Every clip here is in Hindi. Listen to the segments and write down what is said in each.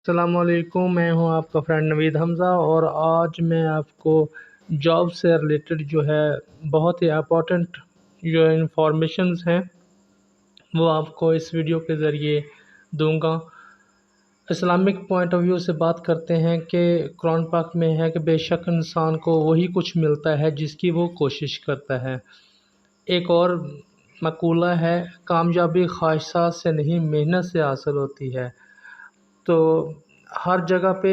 अस्सलामुअलैकुम, मैं हूं आपका फ्रेंड नवीद हमज़ा और आज मैं आपको जॉब से रिलेटेड जो है बहुत ही इम्पोर्टेंट जो इंफॉर्मेशंस हैं वो आपको इस वीडियो के ज़रिए दूंगा। इस्लामिक पॉइंट ऑफ व्यू से बात करते हैं कि कुरान पाक में है कि बेशक इंसान को वही कुछ मिलता है जिसकी वो कोशिश करता है। एक और मकूला है, कामयाबी ख्वाहिशात से नहीं मेहनत से हासिल होती है। तो हर जगह पे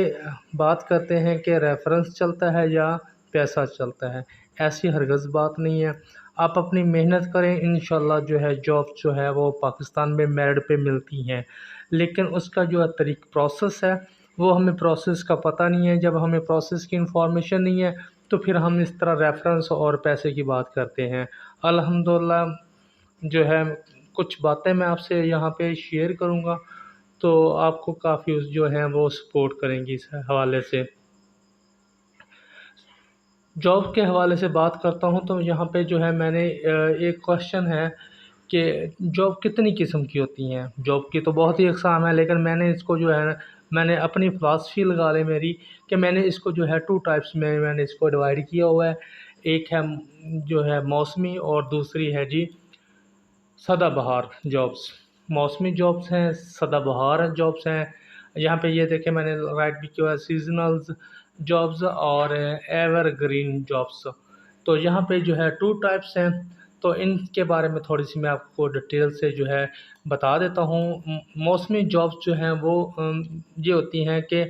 बात करते हैं कि रेफ़रेंस चलता है या पैसा चलता है, ऐसी हरगिज़ बात नहीं है। आप अपनी मेहनत करें, इंशाल्लाह जो है जॉब जो है वो पाकिस्तान में मेरिट पे मिलती हैं। लेकिन उसका जो है प्रोसेस है वो हमें प्रोसेस का पता नहीं है। जब हमें प्रोसेस की इंफॉर्मेशन नहीं है तो फिर हम इस तरह रेफ़रेंस और पैसे की बात करते हैं। अल्हम्दुलिल्लाह जो है कुछ बातें मैं आपसे यहाँ पे शेयर करूँगा तो आपको काफ़ी उस जो है वो सपोर्ट करेंगी इस हवाले से। जॉब के हवाले से बात करता हूँ तो यहाँ पे जो है मैंने एक क्वेश्चन है कि जॉब कितनी किस्म की होती हैं। जॉब की तो बहुत ही अक़साम है, लेकिन मैंने इसको जो है मैंने अपनी फ़िलॉसफ़ी लगा लें मेरी कि मैंने इसको जो है 2 टाइप्स में मैंने इसको डिवाइड किया हुआ है। एक है जो है मौसमी और दूसरी है जी सदाबहार जॉब्स। मौसमी जॉब्स हैं, सदाबहार जॉब्स हैं। यहाँ पे ये देखें मैंने राइट भी किया है सीज़नल्स जॉब्स और एवरग्रीन जॉब्स। तो यहाँ पे जो है 2 टाइप्स हैं, तो इनके बारे में थोड़ी-सी मैं आपको डिटेल से जो है बता देता हूँ। मौसमी जॉब्स जो हैं वो ये होती हैं कि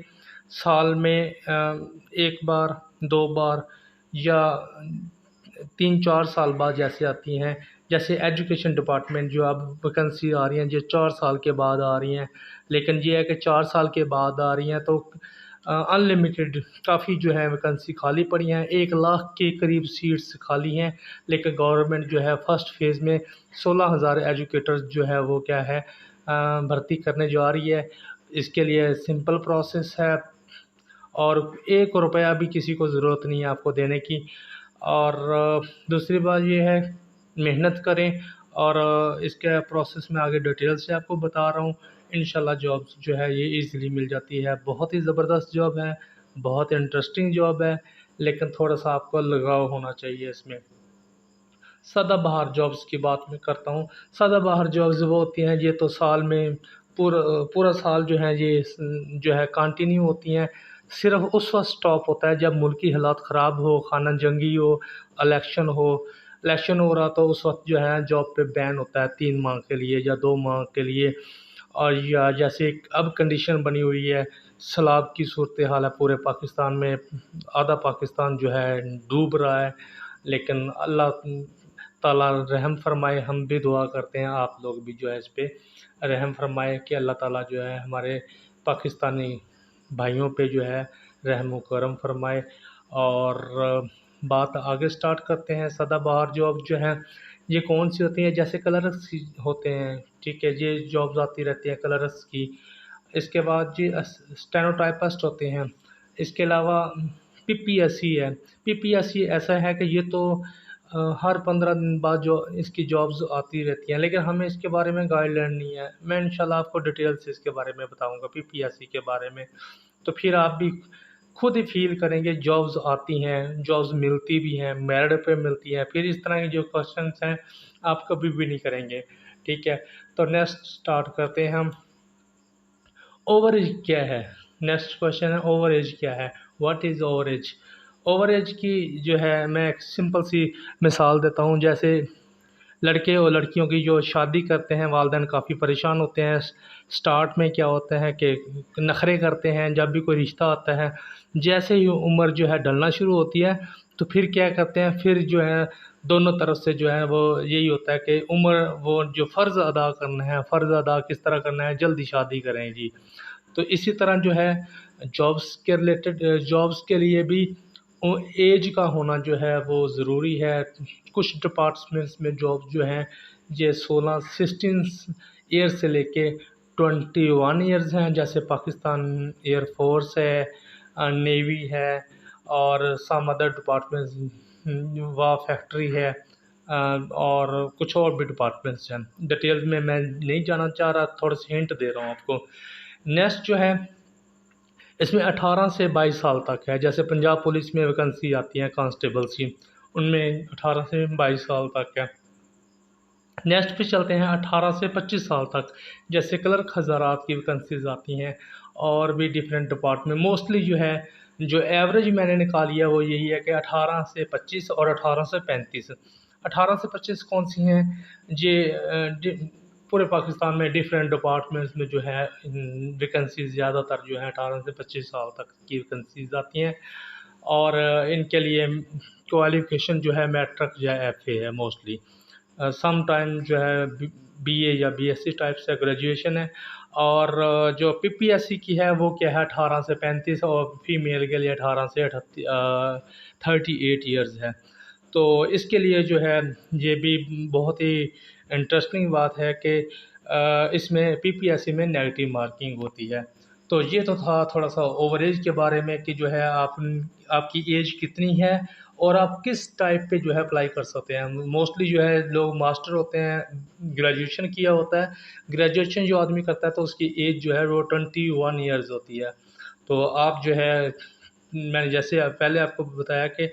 साल में 1 बार, 2 बार या 3-4 साल बाद जैसे आती हैं। जैसे एजुकेशन डिपार्टमेंट जो अब वैकेंसी आ रही हैं जो 4 साल के बाद आ रही हैं, लेकिन ये है कि 4 साल के बाद आ रही हैं तो अनलिमिटेड काफ़ी जो है वैकेंसी खाली पड़ी हैं। 1 लाख के करीब सीट्स खाली हैं, लेकिन गवर्नमेंट जो है फर्स्ट फेज़ में 16,000 एजुकेटर्स जो है वो क्या है भर्ती करने जा रही है। इसके लिए सिंपल प्रोसेस है और 1 रुपया भी किसी को ज़रूरत नहीं है आपको देने की। और दूसरी बात ये है, मेहनत करें और इसके प्रोसेस में आगे डिटेल से आपको बता रहा हूँ। इंशाल्लाह जॉब्स जो है ये ईज़िली मिल जाती है। बहुत ही ज़बरदस्त जॉब है, बहुत इंटरेस्टिंग जॉब है, लेकिन थोड़ा-सा आपको लगाव होना चाहिए इसमें। सदाबहार जॉब्स की बात मैं करता हूँ। सदाबहार जॉब्स वो होती हैं ये तो साल में पूरा पूरा साल जो है ये जो है कंटिन्यू होती हैं। सिर्फ़ उस वक़्त स्टॉप होता है जब मुल्की हालात ख़राब हो, खाना जंगी हो, इलेक्शन हो। इलेक्शन हो रहा तो उस वक़्त जो है जॉब पे बैन होता है 3 माह के लिए या 2 माह के लिए। और या जैसे अब कंडीशन बनी हुई है, सैलाब की सूरत हाल है पूरे पाकिस्तान में, आधा पाकिस्तान जो है डूब रहा है। लेकिन अल्लाह ताला रहम फ़रमाए, हम भी दुआ करते हैं आप लोग भी जो है इस पे रहम फ़रमाए कि अल्लाह ताला जो है हमारे पाकिस्तानी भाइयों पे जो है रहम व करम फ़रमाए। और बात आगे स्टार्ट करते हैं। सदाबहार जॉब जो है ये कौन-सी होती हैं, जैसे कलर्स होते हैं, ठीक है, ये जॉब्स आती रहती हैं कलर्स की। इसके बाद जी स्टेनोटाइपिस्ट होते हैं। इसके अलावा पीपीएससी है। पीपीएससी ऐसा है कि ये तो हर 15 दिन बाद जो इसकी जॉब्स आती रहती हैं, लेकिन हमें इसके बारे में गाइडलाइन नहीं है। मैं इंशाल्लाह आपको डिटेल से इसके बारे में बताऊँगा पीपीएससी के बारे में। तो फिर आप भी खुद ही फ़ील करेंगे जॉब्स आती हैं, जॉब्स मिलती भी हैं, मेरिट पे मिलती हैं। फिर इस तरह के जो क्वेश्चंस हैं आप कभी भी नहीं करेंगे, ठीक है। तो नेक्स्ट स्टार्ट करते हैं हम। ओवरेज क्या है? नेक्स्ट क्वेश्चन है ओवरेज क्या है? What is ओवरेज? ओवरेज की जो है मैं एक सिंपल सी मिसाल देता हूँ। जैसे लड़के और लड़कियों की जो शादी करते हैं, वालिदैन काफ़ी परेशान होते हैं। स्टार्ट में क्या होता है कि नखरे करते हैं जब भी कोई रिश्ता आता है। जैसे ही उम्र जो है ढलना शुरू होती है तो फिर क्या करते हैं, फिर जो है दोनों तरफ से जो है वो यही होता है कि उम्र वो जो फ़र्ज़ अदा करना है, फ़र्ज़ अदा किस तरह करना है, जल्दी शादी करें जी। तो इसी तरह जो है जॉब्स के रिलेटेड जॉब्स के लिए भी एज का होना जो है वो ज़रूरी है। कुछ डिपार्टमेंट्स में जॉब जो हैं ये 16 ईयर से लेके 21 ईयर्स हैं। जैसे पाकिस्तान एयर फोर्स है, नेवी है और सम अदर डिपार्टमेंट्स वाह फैक्ट्री है, और कुछ और भी डिपार्टमेंट्स हैं। डिटेल में मैं नहीं जाना चाह रहा, थोड़े से हिंट दे रहा हूँ आपको। नेक्स्ट जो है इसमें 18 से 22 साल तक है। जैसे पंजाब पुलिस में वैकेंसी आती हैं कांस्टेबल्स की, उनमें 18 से 22 साल तक है। नेक्स्ट पे चलते हैं 18 से 25 साल तक। जैसे क्लर्क हज़ारात की वैकेंसीज आती हैं, और भी डिफरेंट डिपार्टमेंट। मोस्टली जो है, जो एवरेज मैंने निकाली है वो यही है कि 18 से 25 और 18 से 35। 18 से 25 कौन सी हैं? ये पूरे पाकिस्तान में डिफरेंट डिपार्टमेंट्स में जो है वैकेंसीज ज़्यादातर जो है 18 से 25 साल तक की वैकेंसीज आती हैं। और इनके लिए क्वालिफ़िकेशन जो है मैट्रिक या FA है मोस्टली। सम टाइम जो है BA या BSc टाइप से ग्रेजुएशन है। और जो PPSC की है वो क्या है 18 से 35, और फीमेल के लिए 18 से 38 ईयर्स है। तो इसके लिए जो है ये भी बहुत ही इंटरेस्टिंग बात है कि इसमें PPSC में नेगेटिव मार्किंग होती है। तो ये तो था थोड़ा सा ओवर एज के बारे में कि जो है आपकी एज कितनी है और आप किस टाइप पे जो है अप्लाई कर सकते हैं। मोस्टली जो है लोग मास्टर होते हैं, ग्रेजुएशन किया होता है। ग्रेजुएशन जो आदमी करता है तो उसकी एज जो है वो 21 ईयर्स होती है। तो आप जो है, मैंने जैसे पहले आपको बताया कि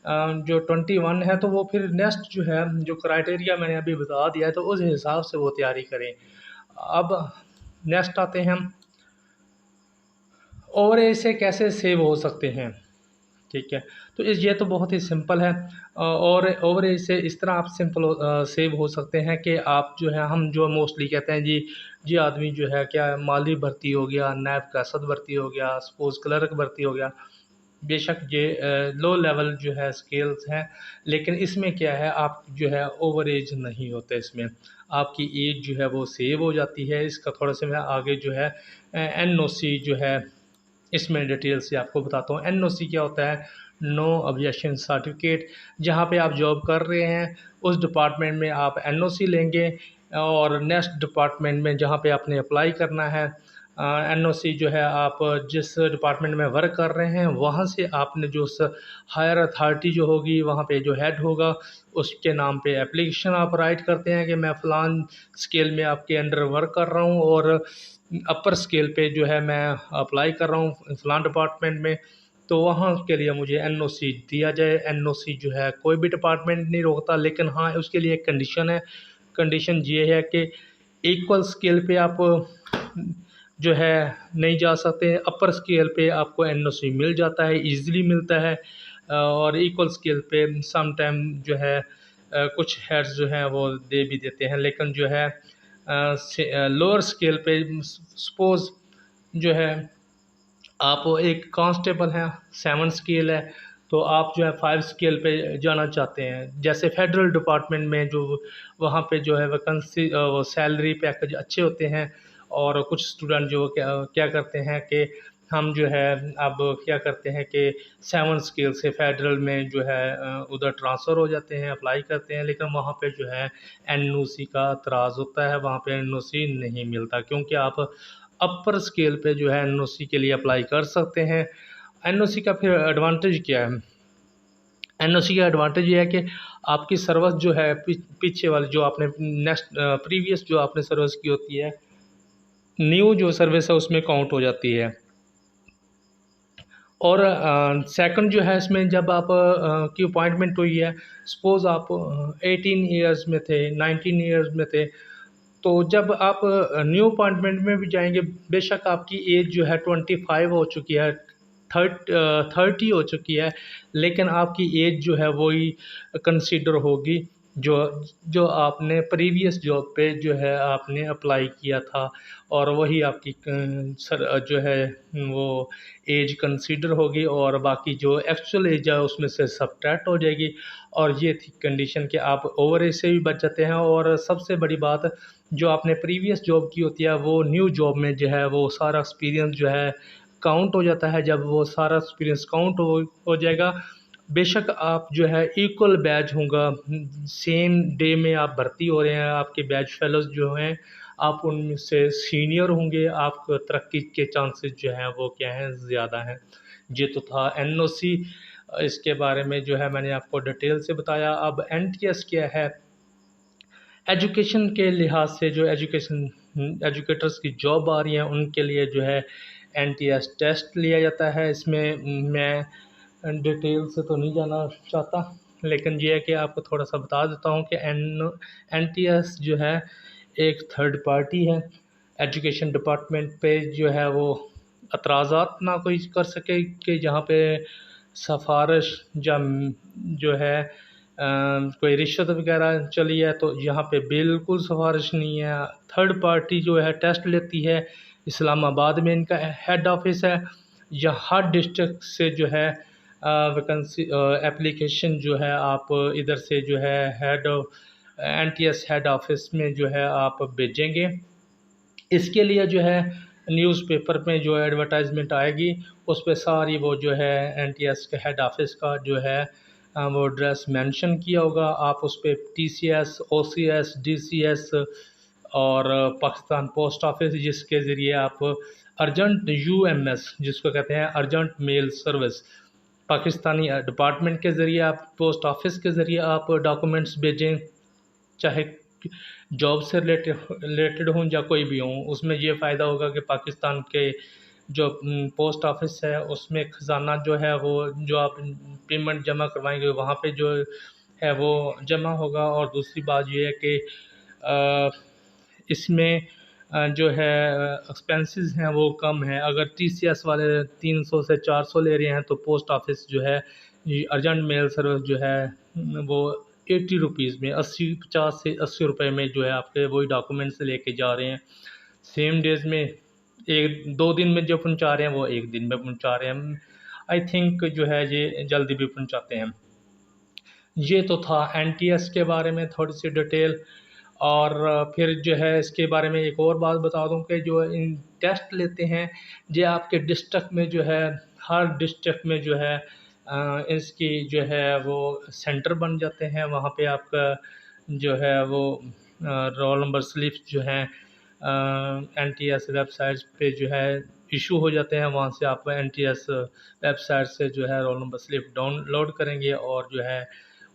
जो 21 है तो वो फिर नेक्स्ट जो है जो क्राइटेरिया मैंने अभी बता दिया है तो उस हिसाब से वो तैयारी करें। अब नेक्स्ट आते हैं हम, ओवर एज से कैसे सेव हो सकते हैं। ठीक है, तो ये तो बहुत ही सिंपल है। और ओवर एज से इस तरह आप सेव हो सकते हैं कि आप जो है, हम जो मोस्टली कहते हैं जी आदमी जो है क्या माली भर्ती हो गया, नैब कैसद भर्ती हो गया, सपोज क्लर्क भर्ती हो गया। बेशक ये लो लेवल जो है स्केल्स हैं, लेकिन इसमें क्या है आप जो है ओवर एज नहीं होते। इसमें आपकी एज जो है वो सेव हो जाती है। इसका थोड़ा सा मैं आगे जो है NOC जो है इसमें डिटेल से आपको बताता हूँ। NOC क्या होता है? No objection certificate. जहाँ पे आप जॉब कर रहे हैं उस डिपार्टमेंट में आप NOC लेंगे, और नेक्स्ट डिपार्टमेंट में जहाँ पे आपने अप्लाई करना है NOC जो है, आप जिस डिपार्टमेंट में वर्क कर रहे हैं वहाँ से आपने जो हायर अथॉरिटी जो होगी, वहाँ पे जो हेड होगा, उसके नाम पे एप्लीकेशन आप राइट करते हैं कि मैं फ़लान स्केल में आपके अंडर वर्क कर रहा हूँ और अपर स्केल पे जो है मैं अप्लाई कर रहा हूँ फ़लान डिपार्टमेंट में। तो वहाँ के लिए मुझे NOC दिया जाए। NOC जो है कोई भी डिपार्टमेंट नहीं रोकता, लेकिन हाँ उसके लिए एक कंडीशन है। कंडीशन ये है कि इक्वल स्केल पे आप जो है नहीं जा सकते। अपर स्केल पे आपको NOC मिल जाता है, ईज़िली मिलता है। और इक्वल स्केल पे सम टाइम जो है कुछ हेड्स जो हैं वो दे भी देते हैं, लेकिन जो है लोअर स्केल पे सपोज़ जो है आप एक कांस्टेबल हैं, 7 स्केल है, तो आप जो है 5 स्केल पे जाना चाहते हैं। जैसे फेडरल डिपार्टमेंट में जो वहाँ पे जो है वैकेंसी वो सैलरी पैकेज अच्छे होते हैं। और कुछ स्टूडेंट जो क्या क्या करते हैं कि हम जो है अब क्या करते हैं कि 7 स्केल से फेडरल में जो है उधर ट्रांसफ़र हो जाते हैं, अप्लाई करते हैं, लेकिन वहाँ पे जो है NOC का एतराज़ होता है, वहाँ पे NOC नहीं मिलता, क्योंकि आप अपर स्केल पे जो है NOC के लिए अप्लाई कर सकते हैं। NOC का फिर एडवांटेज क्या है? NOC का एडवांटेज ये है कि आपकी सर्विस जो है पीछे वाली जो आपने नेक्स्ट प्रीवियस जो आपने सर्विस की होती है, न्यू जो सर्विस है उसमें काउंट हो जाती है। और सेकंड जो है इसमें जब आप की अपॉइंटमेंट हुई है, सपोज़ आप 18 ईयर्स में थे, 19 ईयर्स में थे, तो जब आप न्यू अपॉइंटमेंट में भी जाएंगे, बेशक आपकी एज जो है 25 हो चुकी है, 30 हो चुकी है, लेकिन आपकी एज जो है वही कंसीडर होगी जो जो आपने प्रीवियस जॉब पे जो है आपने अप्लाई किया था, और वही आपकी जो है वो एज कंसीडर होगी, और बाकी जो एक्चुअल एज है उसमें से सब्ट्रैक्ट हो जाएगी। और ये थी कंडीशन कि आप ओवर एज से भी बच जाते हैं। और सबसे बड़ी बात, जो आपने प्रीवियस जॉब की होती है वो न्यू जॉब में जो है वो सारा एक्सपीरियंस जो है काउंट हो जाता है। जब वो सारा एक्सपीरियंस काउंट हो जाएगा, बेशक आप जो है इक्वल बैच होगा, सेम डे में आप भर्ती हो रहे हैं, आपके बैच फेलोज जो हैं आप उनसे सीनियर होंगे, आपको तरक्की के चांसेस जो हैं वो क्या हैं, ज़्यादा हैं। ये तो था NOC। इसके बारे में जो है मैंने आपको डिटेल से बताया। अब NTS क्या है? एजुकेशन के लिहाज से जो एजुकेटर्स की जॉब आ रही हैं उनके लिए जो है NTS टेस्ट लिया जाता है। इसमें मैं डिटेल से तो नहीं जाना चाहता, लेकिन ये है कि आपको थोड़ा सा बता देता हूँ कि NTS जो है एक थर्ड पार्टी है। एजुकेशन डिपार्टमेंट पे जो है वो एतराज़ात ना कोई कर सके कि जहाँ पे सिफारिश या जो है कोई रिश्वत वगैरह चली है, तो यहाँ पे बिल्कुल सिफारिश नहीं है। थर्ड पार्टी जो है टेस्ट लेती है, इस्लामाबाद में इनका हेड ऑफिस है। या हर डिस्ट्रिक्ट से जो है वैकेंसी एप्लीकेशन जो है आप इधर से जो है NTS हेड ऑफिस में जो है आप भेजेंगे। इसके लिए जो है न्यूज़पेपर में जो एडवर्टाइजमेंट आएगी उस पे सारी वो जो है NTS के हेड ऑफिस का जो है वो एड्रेस मेंशन किया होगा। आप उस पर TCS, OCS, DCS और पाकिस्तान पोस्ट ऑफिस जिसके ज़रिए आप अर्जेंट UMS जिसको कहते हैं urgent mail service, Pakistani department के ज़रिए आप पोस्ट ऑफिस के ज़रिए आप डॉक्यूमेंट्स भेजें, चाहे जॉब से रिलेटेड हों या कोई भी हों। उसमें ये फ़ायदा होगा कि पाकिस्तान के जो पोस्ट ऑफिस है उसमें ख़जाना जो है वो जो आप पेमेंट जमा करवाएंगे वहाँ पे जो है वो जमा होगा। और दूसरी बात ये है कि इसमें जो है एक्सपेंसेस हैं वो कम है। अगर TCS वाले 300 से 400 ले रहे हैं तो पोस्ट ऑफिस जो है अर्जेंट मेल सर्विस जो है वो 80 रुपीज़ में 50 से 80 रुपए में जो है आपके वही डॉक्यूमेंट्स लेके जा रहे हैं। सेम डेज में 1-2 दिन में जो पहुंचा रहे हैं वो 1 दिन में पहुंचा रहे हैं। आई थिंक जो है ये जल्दी भी पहुंचाते हैं। ये तो था NTS के बारे में थोड़ी सी डिटेल। और फिर जो है इसके बारे में एक और बात बता दूं कि जो इन टेस्ट लेते हैं ये आपके डिस्ट्रिक्ट में जो है हर डिस्ट्रिक्ट में जो है इसकी जो है वो सेंटर बन जाते हैं। वहाँ पे आपका जो है वो रोल नंबर स्लिप जो हैं NTS वेबसाइट पे जो है इशू हो जाते हैं। वहाँ से आप NTS वेबसाइट से जो है रोल नंबर स्लिप डाउनलोड करेंगे और जो है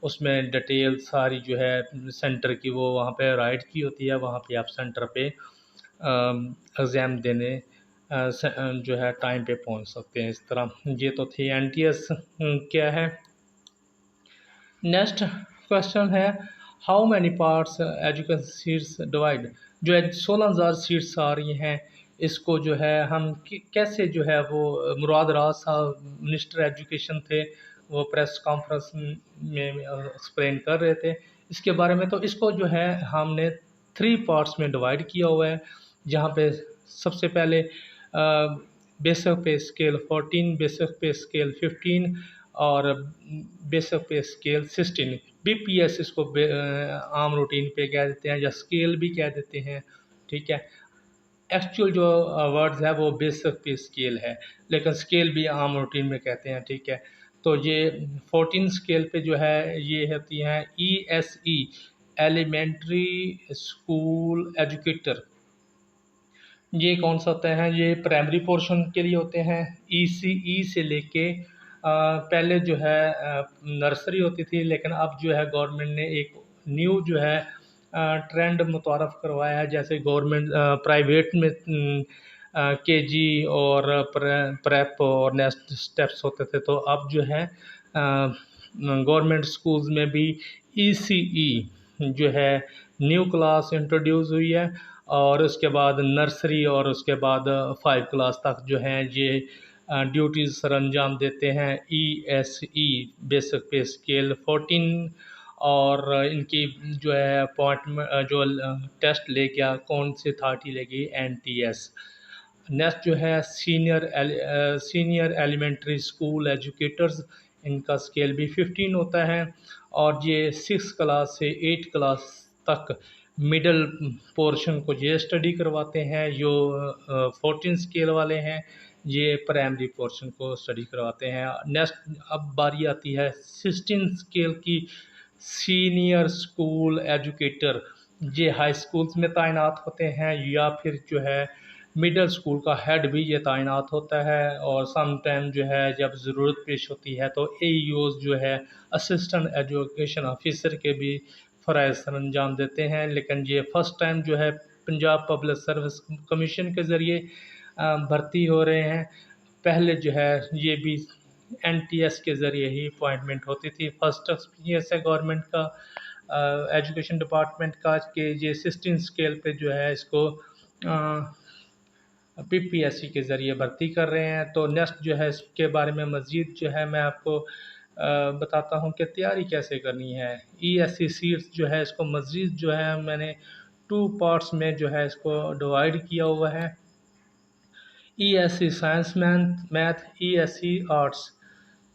उसमें डिटेल सारी जो है सेंटर की वो वहाँ पे राइट की होती है। वहाँ पे आप सेंटर पे एग्ज़ाम देने जो है टाइम पे पहुँच सकते हैं। इस तरह ये तो थी NTS क्या है। नेक्स्ट क्वेश्चन है how many parts education seats divide. जो 16,000 सीट्स आ रही हैं इसको जो है हम कैसे जो है वो मुराद राज साहब मिनिस्टर एजुकेशन थे वो प्रेस कॉन्फ्रेंस में एक्सप्लेन कर रहे थे इसके बारे में। तो इसको जो है हमने 3 पार्ट्स में डिवाइड किया हुआ है, जहाँ पे सबसे पहले बेसिक पे स्केल 14, बेसिक पे स्केल 15 और बेसिक पे स्केल 16। BPS इसको आम रूटीन पे कह देते हैं या स्केल भी कह देते हैं, ठीक है। एक्चुअल जो वर्ड्स है वो बेसिक पे स्केल है, लेकिन स्केल भी आम रूटीन में कहते हैं, ठीक है। तो ये 14 स्केल पे जो है ये होती हैं ESE एलिमेंट्री स्कूल एजुकेटर। ये कौन सा होता है, ये प्राइमरी पोर्शन के लिए होते हैं। ECE से लेके पहले जो है नर्सरी होती थी, लेकिन अब जो है गवर्नमेंट ने एक न्यू जो है ट्रेंड मुतारफ़ करवाया है। जैसे गवर्नमेंट प्राइवेट में KG और प्रेप और नेक्स्ट स्टेप्स होते थे, तो अब जो है गवर्नमेंट स्कूल्स में भी ECE जो है न्यू क्लास इंट्रोड्यूस हुई है। और उसके बाद नर्सरी और उसके बाद 5 क्लास तक जो हैं ये ड्यूटीज़ सर अंजाम देते हैं। ESE बेसिक पे स्केल 14 और इनकी जो है अपॉइंटमेंट जो टेस्ट ले गया कौन सी अथॉरिटी लेगी, NTS। नेक्स्ट जो है सीनियर एलिमेंट्री स्कूल एजुकेटर्स, इनका स्केल भी 15 होता है। और ये 6 क्लास से 8 क्लास तक मिडल पोर्शन को ये स्टडी करवाते हैं। जो 14 स्केल वाले हैं ये प्राइमरी पोर्शन को स्टडी करवाते हैं। नेक्स्ट अब बारी आती है 16 स्केल की, सीनियर स्कूल एजुकेटर। ये हाई स्कूल्स में तैनात होते हैं या फिर जो है मिडिल स्कूल का हेड भी ये तैनात होता है। और सम टाइम जो है जब ज़रूरत पेश होती है तो AEOs जो है असिस्टेंट एजुकेशन ऑफिसर के भी फ़राइज़ सर अंजाम देते हैं। लेकिन ये फ़र्स्ट टाइम जो है पंजाब पब्लिक सर्विस कमीशन के ज़रिए भर्ती हो रहे हैं। पहले जो है ये भी एनटीएस के ज़रिए ही अपॉइंटमेंट होती थी। फर्स्ट एक्सपीरियंस है गवर्नमेंट का, एजुकेशन डिपार्टमेंट का, कि ये 16 स्केल पे जो है इसको पीपीएससी के ज़रिए भर्ती कर रहे हैं। तो नेक्स्ट जो है इसके बारे में मज़ीद जो है मैं आपको बताता हूँ कि तैयारी कैसे करनी है। ईएससी सीट्स जो है इसको मज़ीद जो है मैंने 2 पार्ट्स में जो है इसको डिवाइड किया हुआ है। ESC science math, ESC arts.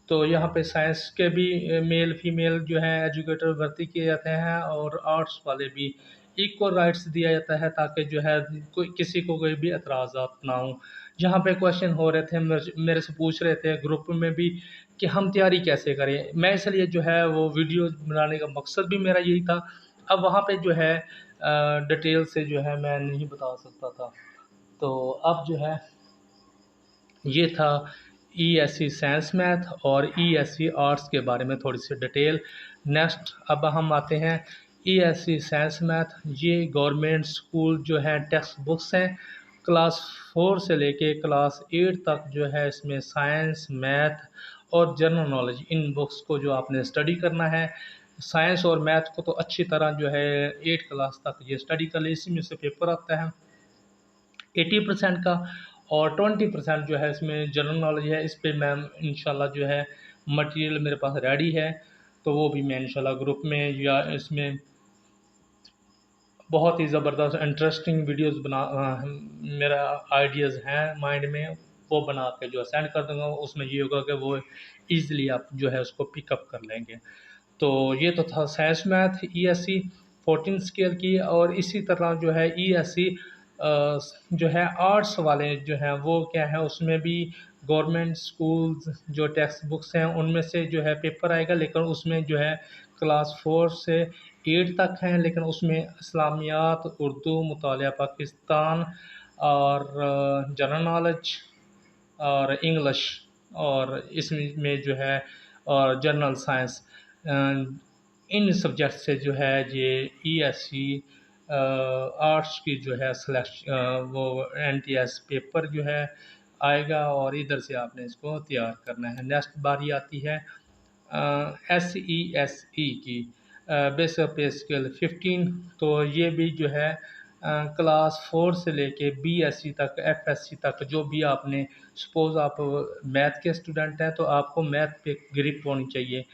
तो यहाँ पे साइंस के भी मेल फीमेल जो है एजुकेटर भर्ती किए जाते हैं, और आर्ट्स वाले भी इक्वल राइट्स दिया जाता है, ताकि जो है कोई किसी को कोई भी एतराज़ात ना हो। जहाँ पे क्वेश्चन हो रहे थे, मेरे से पूछ रहे थे ग्रुप में भी कि हम तैयारी कैसे करें, मैं इसलिए जो है वो वीडियो बनाने का मकसद भी मेरा यही था। अब वहाँ पे जो है डिटेल से जो है मैं नहीं बता सकता था। तो अब जो है ये था ईएससी साइंस मैथ और ईएससी आर्ट्स के बारे में थोड़ी सी डिटेल। नेक्स्ट अब हम आते हैं ईएससी साइंस मैथ। ये गवर्नमेंट स्कूल जो है टेक्स्ट बुक्स हैं, क्लास 4 से लेके क्लास 8 तक जो है इसमें साइंस, मैथ और जनरल नॉलेज, इन बुक्स को जो आपने स्टडी करना है। साइंस और मैथ को तो अच्छी तरह जो है 8 क्लास तक ये स्टडी कर ले। इसी में से पेपर आता है 80% का, और 20% जो है इसमें जनरल नॉलेज है। इस पे मैम इंशाल्लाह जो है मटेरियल मेरे पास रेडी है, तो वो भी मैं इंशाल्लाह ग्रुप में या इसमें बहुत ही ज़बरदस्त इंटरेस्टिंग वीडियोस मेरा आइडियाज़ हैं माइंड में, वो बना के जो सेंड कर दूँगा। उसमें ये होगा कि वो ईज़िली आप जो है उसको पिकअप कर लेंगे। तो ये तो था साइंस मैथ ईएससी 14 स्केल की। और इसी तरह जो है ईएससी जो है आर्ट्स वाले जो हैं वो क्या है, उसमें भी गवर्नमेंट स्कूल्स जो टेक्स्ट बुक्स हैं उनमें से जो है पेपर आएगा, लेकिन उसमें जो है क्लास 4 से 8 तक हैं, लेकिन उसमें इस्लामियात, उर्दू, मुतालिया पाकिस्तान और जनरल नॉलेज और इंग्लिश, और इसमें जो है और जनरल साइंस, इन सब्जेक्ट से जो है ये ईएससी आर्ट्स की जो है वो एनटीएस पेपर जो है आएगा, और इधर से आपने इसको तैयार करना है। नेक्स्ट बारी आती है SESE की, बेसिक पे स्केल 15। तो ये भी जो है क्लास 4 से लेके BSc तक, FSc तक, जो भी आपने सपोज़ आप मैथ के स्टूडेंट हैं तो आपको मैथ पे ग्रिप होनी चाहिए,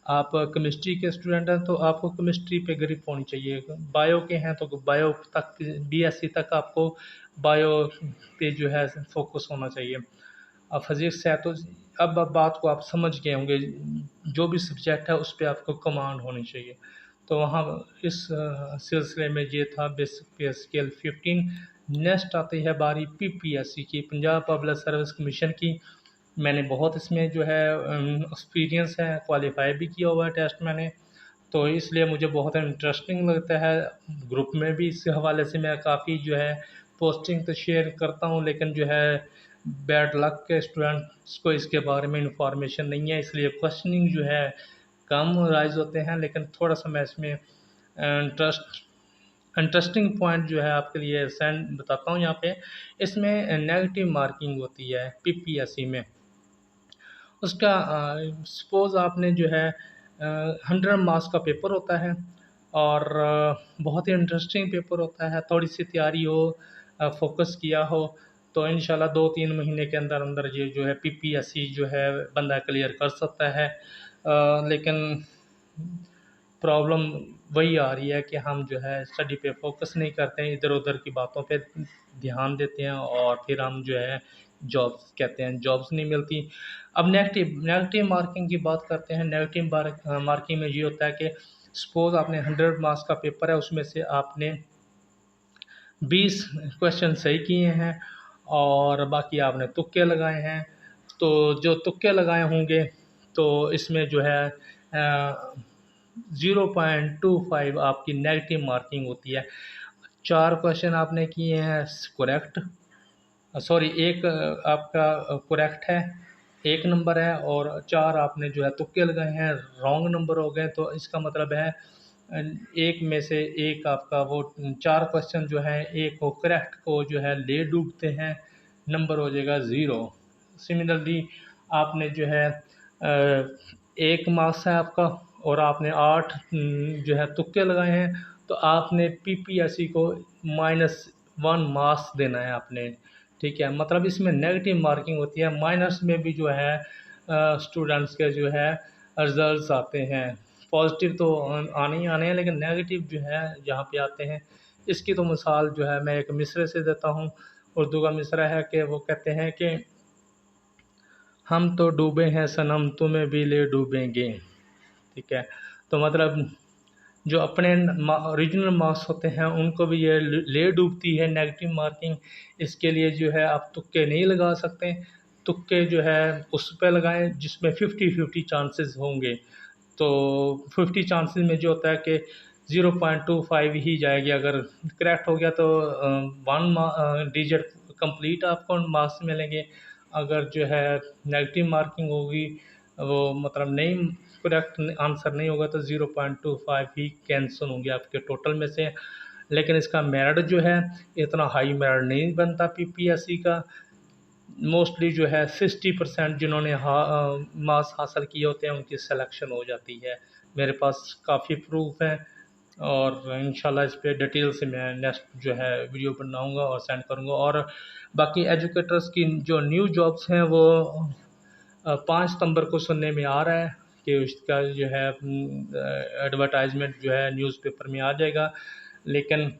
आप केमिस्ट्री के स्टूडेंट हैं तो आपको केमिस्ट्री पे ग्रिप होनी चाहिए, बायो के हैं तो बायो तक, BSc तक आपको बायो पे जो है फोकस होना चाहिए। अब फिज़िक्स है तो अब बात को आप समझ गए होंगे, जो भी सब्जेक्ट है उस पे आपको कमांड होनी चाहिए। तो वहाँ इस सिलसिले में ये था बेसिक पे स्केल 15। नेक्स्ट आती है बारी PPSC की, पंजाब पब्लिक सर्विस कमीशन की। मैंने बहुत इसमें जो है एक्सपीरियंस है, क्वालिफाई भी किया हुआ है टेस्ट मैंने, तो इसलिए मुझे बहुत इंटरेस्टिंग लगता है। ग्रुप में भी इस हवाले से मैं काफ़ी जो है पोस्टिंग तो शेयर करता हूँ, लेकिन जो है बैड लक के स्टूडेंट्स को इसके बारे में इंफॉर्मेशन नहीं है, इसलिए क्वेश्चनिंग जो है कम राइज होते हैं। लेकिन थोड़ा सा मैं इसमें इंटरेस्टिंग पॉइंट जो है आपके लिए सेंड बताता हूँ। यहाँ पे इसमें नेगेटिव मार्किंग होती है PPSC में। उसका सपोज़ आपने जो है 100 मार्क्स का पेपर होता है, और बहुत ही इंटरेस्टिंग पेपर होता है। थोड़ी सी तैयारी हो, फोकस किया हो, तो इंशाल्लाह 2-3 महीने के अंदर अंदर ये जो है PPSC जो है बंदा क्लियर कर सकता है। लेकिन प्रॉब्लम वही आ रही है कि हम जो है स्टडी पे फोकस नहीं करते हैं, इधर उधर की बातों पे ध्यान देते हैं, और फिर हम जो है जॉब्स कहते हैं, जॉब्स नहीं मिलती। अब नेगेटिव मार्किंग की बात करते हैं। नेगेटिव मार्किंग में ये होता है कि सपोज़ आपने 100 मार्क्स का पेपर है, उसमें से आपने 20 क्वेश्चन सही किए हैं और बाकी आपने तुक्के लगाए हैं। तो जो तुक्के लगाए होंगे तो इसमें जो है 0.25 आपकी नेगेटिव मार्किंग होती है। 4 क्वेश्चन आपने किए हैं करेक्ट, सॉरी एक आपका करेक्ट है, 1 नंबर है, और 4 आपने जो है तुक्के लगाए हैं, रॉन्ग नंबर हो गए। तो इसका मतलब है एक में से एक आपका वो 4 क्वेश्चन जो है एक को करेक्ट को जो है ले डूबते हैं, नंबर हो जाएगा 0। सिमिलरली आपने जो है 1 मार्क्स है आपका और आपने 8 जो है तुक्के लगाए हैं, तो आपने पीपीएससी को -1 मार्क्स देना है आपने। ठीक है, मतलब इसमें नेगेटिव मार्किंग होती है। माइनस में भी जो है स्टूडेंट्स के जो है रिजल्ट्स आते हैं। पॉजिटिव तो आने ही आने हैं, लेकिन नेगेटिव जो है जहाँ पे आते हैं, इसकी तो मिसाल जो है मैं एक मिसरे से देता हूँ। उर्दू का मिसरा है कि वो कहते हैं कि हम तो डूबे हैं सनम, तुम्हें भी ले डूबेंगे। ठीक है, तो मतलब जो अपने ओरिजिनल मार्क्स होते हैं उनको भी ये ले डूबती है नेगेटिव मार्किंग। इसके लिए जो है आप तुक्के नहीं लगा सकते। तुक्के जो है उस पर लगाएं जिसमें 50-50 चांसेस होंगे। तो 50 चांसेस में जो होता है कि 0.25 ही जाएगी। अगर करेक्ट हो गया तो 1 डिजिट कंप्लीट आपको मार्क्स मिलेंगे। अगर जो है नेगेटिव मार्किंग होगी, वो मतलब नहीं करेक्ट आंसर नहीं होगा, तो 0.25 ही कैंसिल होंगे आपके टोटल में से। लेकिन इसका मेरिट जो है इतना हाई मेरिट नहीं बनता पीपीएससी का। मोस्टली जो है 60% जिन्होंने मार्क्स हासिल किए होते हैं उनकी सिलेक्शन हो जाती है। मेरे पास काफ़ी प्रूफ हैं और इंशाल्लाह इस पे डिटेल से मैं नेक्स्ट जो है वीडियो बनाऊंगा और सेंड करूंगा। और बाकी एजुकेटर्स की जो न्यू जॉब्स हैं वो 5 सितंबर को सुनने में आ रहा है कि उसका जो है एडवर्टाइजमेंट जो है न्यूज़पेपर में आ जाएगा। लेकिन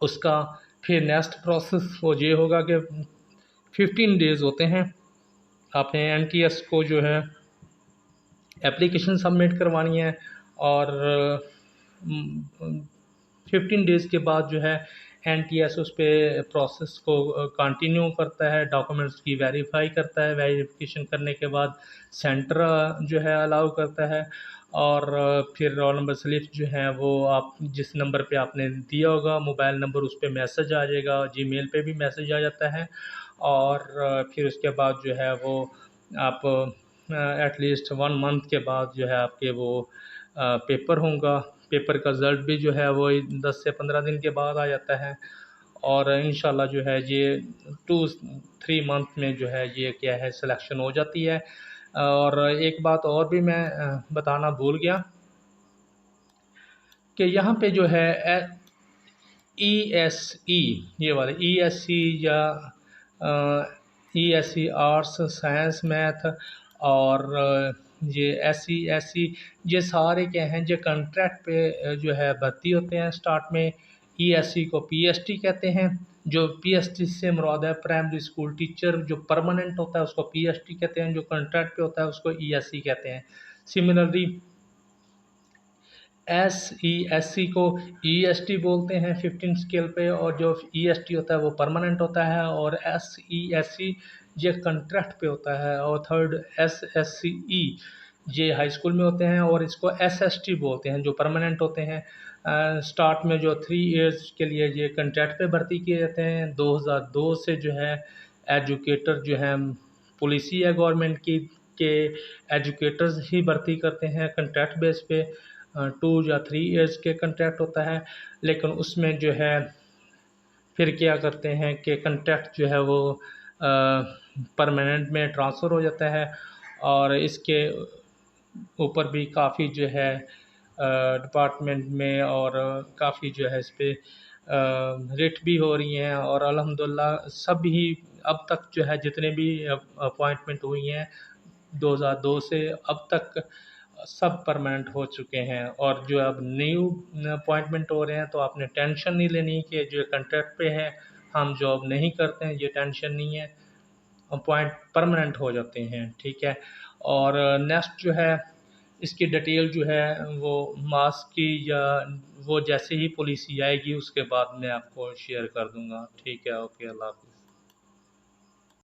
उसका फिर नेक्स्ट प्रोसेस वो ये होगा कि 15 डेज़ होते हैं। आपने एनटीएस को जो है एप्लीकेशन सबमिट करवानी है और 15 डेज़ के बाद जो है एनटीएस उस पर प्रोसेस को कंटिन्यू करता है, डॉक्यूमेंट्स की वेरीफाई करता है। वेरिफिकेशन करने के बाद सेंटर जो है अलाउ करता है और फिर रोल नंबर स्लिप जो है वो आप जिस नंबर पे आपने दिया होगा मोबाइल नंबर, उस पर मैसेज आ जाएगा। जीमेल पे भी मैसेज आ जाता है और फिर उसके बाद जो है वो आप एटलीस्ट 1 मंथ के बाद जो है आपके वो पेपर होगा। पेपर का रिज़ल्ट भी जो है वो 10 से 15 दिन के बाद आ जाता है और इंशाल्लाह जो है ये 2-3 मंथ में जो है ये क्या है सिलेक्शन हो जाती है। और एक बात और भी मैं बताना भूल गया कि यहाँ पे जो है ESE ये वाले ESE या ESE आर्ट्स साइंस मैथ और ये SE ये सारे क्या हैं जो कॉन्ट्रैक्ट पे जो है भर्ती होते हैं। स्टार्ट में ESE को PST कहते हैं। जो PST से मुराद है प्राइमरी स्कूल टीचर, जो परमानेंट होता है उसको PST कहते हैं, जो कॉन्ट्रैक्ट पे होता है उसको ESE कहते हैं। सिमिलरली SESC को EST बोलते हैं 15 स्केल पे, और जो EST होता है वो परमानेंट होता है और SESC ये कॉन्ट्रैक्ट पे होता है। और थर्ड SSCE ये हाई स्कूल में होते हैं और इसको SST बोलते हैं जो परमानेंट होते हैं। स्टार्ट में जो 3 इयर्स के लिए ये कॉन्ट्रैक्ट पे भर्ती किए जाते हैं। 2002 से जो है एजुकेटर जो है पॉलिसी है गवर्नमेंट की के एजुकेटर्स ही भर्ती करते हैं कॉन्ट्रैक्ट बेस पे। 2 या 3 इयर्स के कॉन्ट्रैक्ट होता है। लेकिन उसमें जो है फिर क्या करते हैं कि कॉन्ट्रैक्ट जो है वो परमानेंट में ट्रांसफ़र हो जाता है और इसके ऊपर भी काफ़ी जो है डिपार्टमेंट में और काफ़ी जो है इस पे रेट भी हो रही हैं और अल्हम्दुलिल्लाह सब ही अब तक जो है जितने भी अपॉइंटमेंट हुई हैं 2002 से अब तक सब परमानेंट हो चुके हैं। और जो अब न्यू अपॉइंटमेंट हो रहे हैं तो आपने टेंशन नहीं लेनी कि जो कॉन्ट्रैक्ट पे है हम जॉब नहीं करते हैं, ये टेंशन नहीं है, अपॉइंट परमानेंट हो जाते हैं। ठीक है, और नेक्स्ट जो है इसकी डिटेल जो है वो मास्क की या वो जैसे ही पॉलिसी आएगी उसके बाद मैं आपको शेयर कर दूंगा। ठीक है, ओके, अल्लाह हाफ़िज़।